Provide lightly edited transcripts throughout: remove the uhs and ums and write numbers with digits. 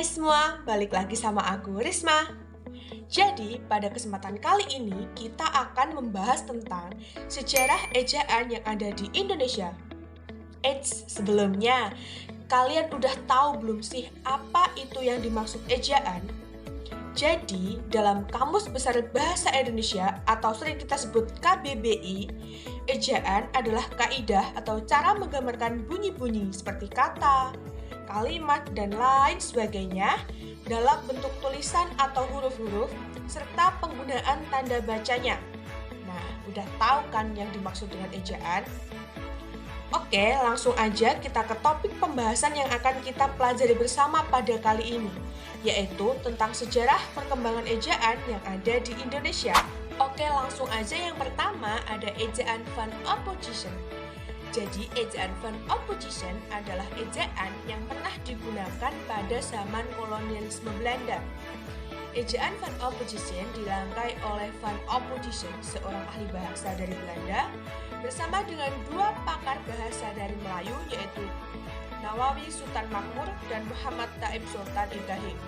Hai semua, balik lagi sama aku Risma. Jadi, pada kesempatan kali ini kita akan membahas tentang sejarah ejaan yang ada di Indonesia. Eits, sebelumnya, kalian udah tahu belum sih apa itu yang dimaksud ejaan? Jadi, dalam Kamus Besar Bahasa Indonesia atau sering kita sebut KBBI, ejaan adalah kaidah atau cara menggambarkan bunyi-bunyi seperti kata, kalimat, dan lain sebagainya dalam bentuk tulisan atau huruf-huruf serta penggunaan tanda bacanya. Nah, udah tahu kan yang dimaksud dengan ejaan? Oke, langsung aja kita ke topik pembahasan yang akan kita pelajari bersama pada kali ini, yaitu tentang sejarah perkembangan ejaan yang ada di Indonesia. Oke, langsung aja yang pertama ada ejaan van opposition. Jadi, ejaan van opposition adalah ejaan yang pernah digunakan pada zaman kolonialisme Belanda. Ejaan van opposition dirangkai oleh Van Opposition, seorang ahli bahasa dari Belanda, bersama dengan dua pakar bahasa dari Melayu, yaitu Nawawi Sultan Makmur dan Muhammad Taib Sultan Ibrahim.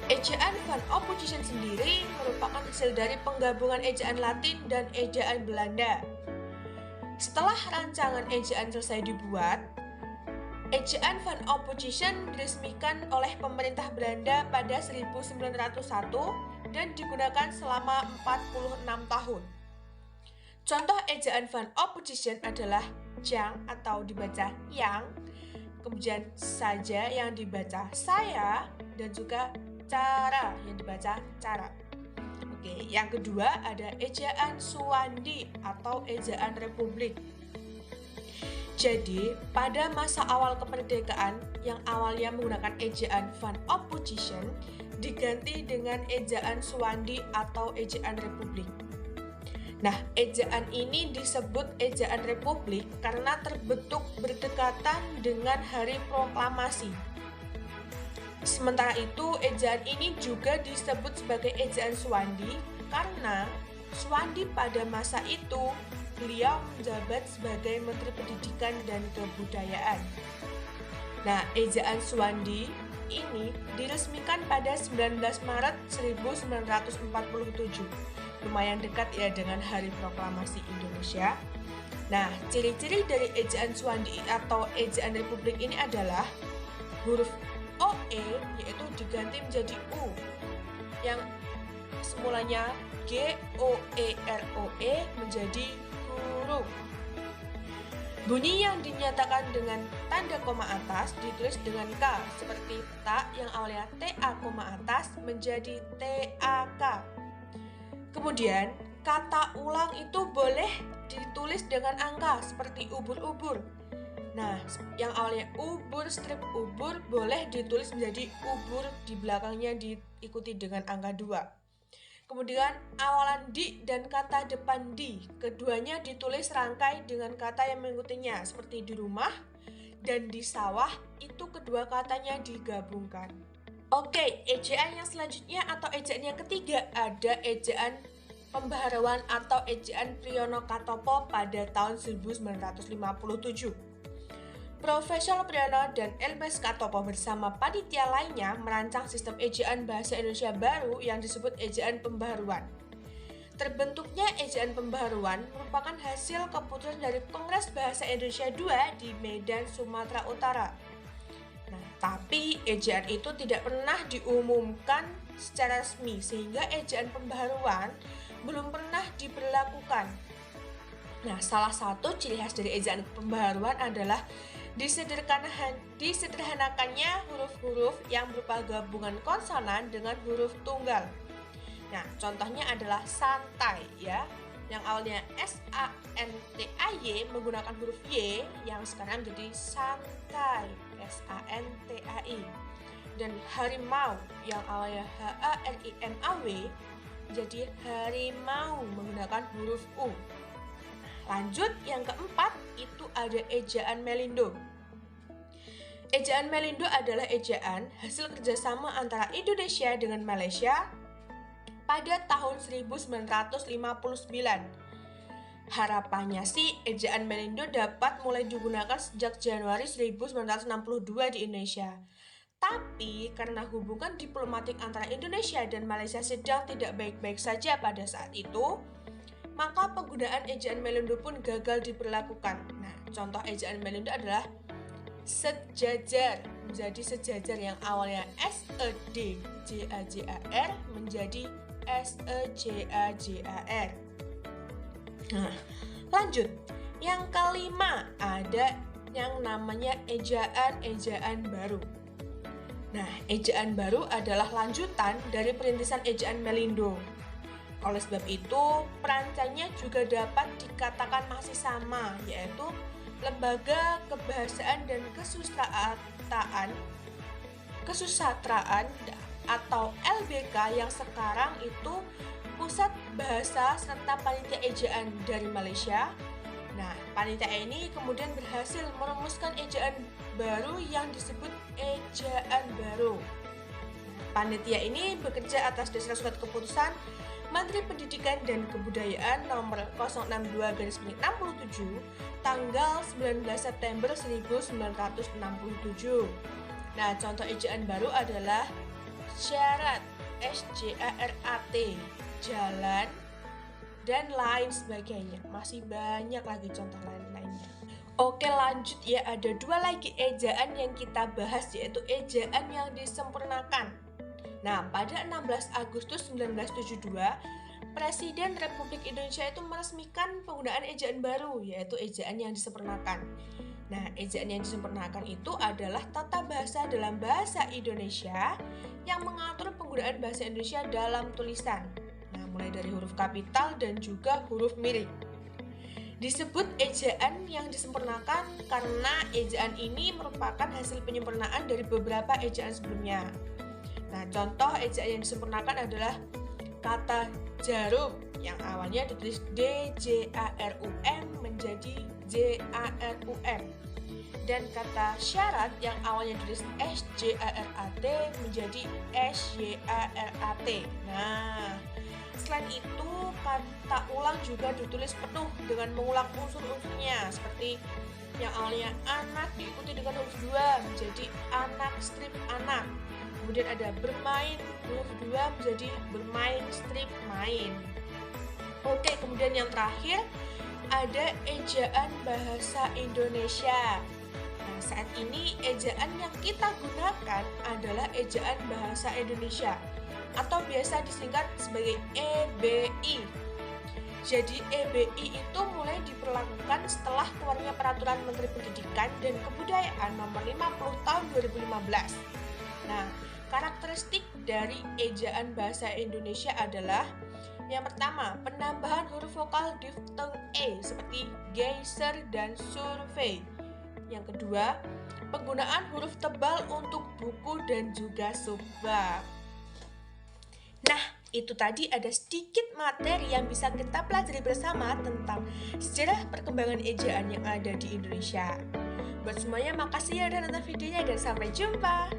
Ejaan Van Opposition sendiri merupakan hasil dari penggabungan ejaan Latin dan ejaan Belanda. Setelah rancangan ejaan selesai dibuat, ejaan Van Opposition diresmikan oleh pemerintah Belanda pada 1901 dan digunakan selama 46 tahun. Contoh ejaan Van Opposition adalah jang atau dibaca yang, kemudian saja yang dibaca saya, dan juga cara yang dibaca cara. Oke, yang kedua ada ejaan Suwandi atau ejaan Republik. Jadi, pada masa awal kemerdekaan yang awalnya menggunakan ejaan Van Opposition diganti dengan ejaan Suwandi atau ejaan Republik. Nah, ejaan ini disebut ejaan Republik karena terbentuk berdekatan dengan Hari Proklamasi. Sementara itu, ejaan ini juga disebut sebagai ejaan Suwandi karena Suwandi pada masa itu beliau menjabat sebagai Menteri Pendidikan dan Kebudayaan. Nah, ejaan Suwandi ini diresmikan pada 19 Maret 1947. Lumayan dekat ya dengan Hari Proklamasi Indonesia. Nah, ciri-ciri dari ejaan Suwandi atau ejaan Republik ini adalah huruf OE yaitu diganti menjadi U yang semulanya GOEROE menjadi huruf. Bunyi yang dinyatakan dengan tanda koma atas ditulis dengan K seperti tak yang awalnya TA koma atas menjadi TAK. Kemudian kata ulang itu boleh ditulis dengan angka seperti ubur-ubur. Nah, yang awalnya ubur strip ubur boleh ditulis menjadi ubur, di belakangnya diikuti dengan angka 2. Kemudian awalan di dan kata depan di, keduanya ditulis rangkai dengan kata yang mengikutinya seperti di rumah dan di sawah, itu kedua katanya digabungkan. Oke, ejaan yang selanjutnya atau ejaan yang ketiga ada ejaan pembaharuan atau ejaan Priyono Katopo pada tahun 1957. Profesor Priyono dan Elmes Katopo bersama panitia lainnya merancang sistem ejaan bahasa Indonesia baru yang disebut ejaan pembaharuan. Terbentuknya ejaan pembaharuan merupakan hasil keputusan dari Kongres Bahasa Indonesia II di Medan, Sumatera Utara. Nah, tapi ejaan itu tidak pernah diumumkan secara resmi sehingga ejaan pembaharuan belum pernah diberlakukan. Nah, salah satu ciri khas dari ejaan pembaharuan adalah disederhanakannya huruf-huruf yang berupa gabungan konsonan dengan huruf tunggal. Nah, contohnya adalah santai ya, yang awalnya SANTAY menggunakan huruf Y yang sekarang jadi santai SANTAI. Dan harimau yang awalnya HARIMAW jadi harimau menggunakan huruf U. Lanjut, yang keempat itu ada ejaan Melindo. Ejaan Melindo adalah ejaan hasil kerjasama antara Indonesia dengan Malaysia pada tahun 1959. Harapannya sih ejaan Melindo dapat mulai digunakan sejak Januari 1962 di Indonesia. Tapi karena hubungan diplomatik antara Indonesia dan Malaysia sedang tidak baik-baik saja pada saat itu, maka penggunaan ejaan Melindo pun gagal diberlakukan. Nah, contoh ejaan Melindo adalah sejajar, menjadi sejajar yang awalnya SEDJAJAR menjadi SEJAJAR. Nah, lanjut. Yang kelima, ada yang namanya ejaan-ejaan baru. Nah, ejaan baru adalah lanjutan dari perintisan ejaan Melindo. Oleh sebab itu, perancangnya juga dapat dikatakan masih sama, yaitu Lembaga Kebahasaan dan Kesusastraan atau LBK yang sekarang itu Pusat Bahasa serta Panitia Ejaan dari Malaysia. Nah, panitia ini kemudian berhasil merumuskan ejaan baru yang disebut ejaan baru. Panitia ini bekerja atas dasar surat keputusan Menteri Pendidikan dan Kebudayaan nomor 062/67 tanggal 19 September 1967. Nah, contoh ejaan baru adalah syarat, SJARAT, jalan, dan lain sebagainya. Masih banyak lagi contoh lain-lainnya. Oke, lanjut ya, ada dua lagi ejaan yang kita bahas, yaitu ejaan yang disempurnakan. Nah, pada 16 Agustus 1972, Presiden Republik Indonesia itu meresmikan penggunaan ejaan baru, yaitu ejaan yang disempurnakan. Nah, ejaan yang disempurnakan itu adalah tata bahasa dalam bahasa Indonesia yang mengatur penggunaan bahasa Indonesia dalam tulisan. Nah, mulai dari huruf kapital dan juga huruf mirip. Disebut ejaan yang disempurnakan karena ejaan ini merupakan hasil penyempurnaan dari beberapa ejaan sebelumnya. Nah, contoh ejaan yang disempurnakan adalah kata jarum yang awalnya ditulis DJARUM menjadi JARUM. Dan kata syarat yang awalnya ditulis SJARAT menjadi SYARAT. Nah, selain itu, kata ulang juga ditulis penuh dengan mengulang unsur-unsurnya, seperti yang awalnya anak diikuti dengan huruf 2 menjadi anak strip anak. Kemudian ada bermain, huruf 2 menjadi bermain strip main. Oke, kemudian yang terakhir ada ejaan bahasa Indonesia. Nah, saat ini ejaan yang kita gunakan adalah ejaan bahasa Indonesia atau biasa disingkat sebagai EBI. Jadi EBI itu mulai diberlakukan setelah keluarnya Peraturan Menteri Pendidikan dan Kebudayaan nomor 50 tahun 2015. Nah, karakteristik dari ejaan bahasa Indonesia adalah yang pertama, penambahan huruf vokal diftong E seperti geyser dan survei. Yang kedua, penggunaan huruf tebal untuk buku dan juga subbab. Nah, itu tadi ada sedikit materi yang bisa kita pelajari bersama tentang sejarah perkembangan ejaan yang ada di Indonesia. Buat semuanya, makasih ya udah nonton videonya dan sampai jumpa.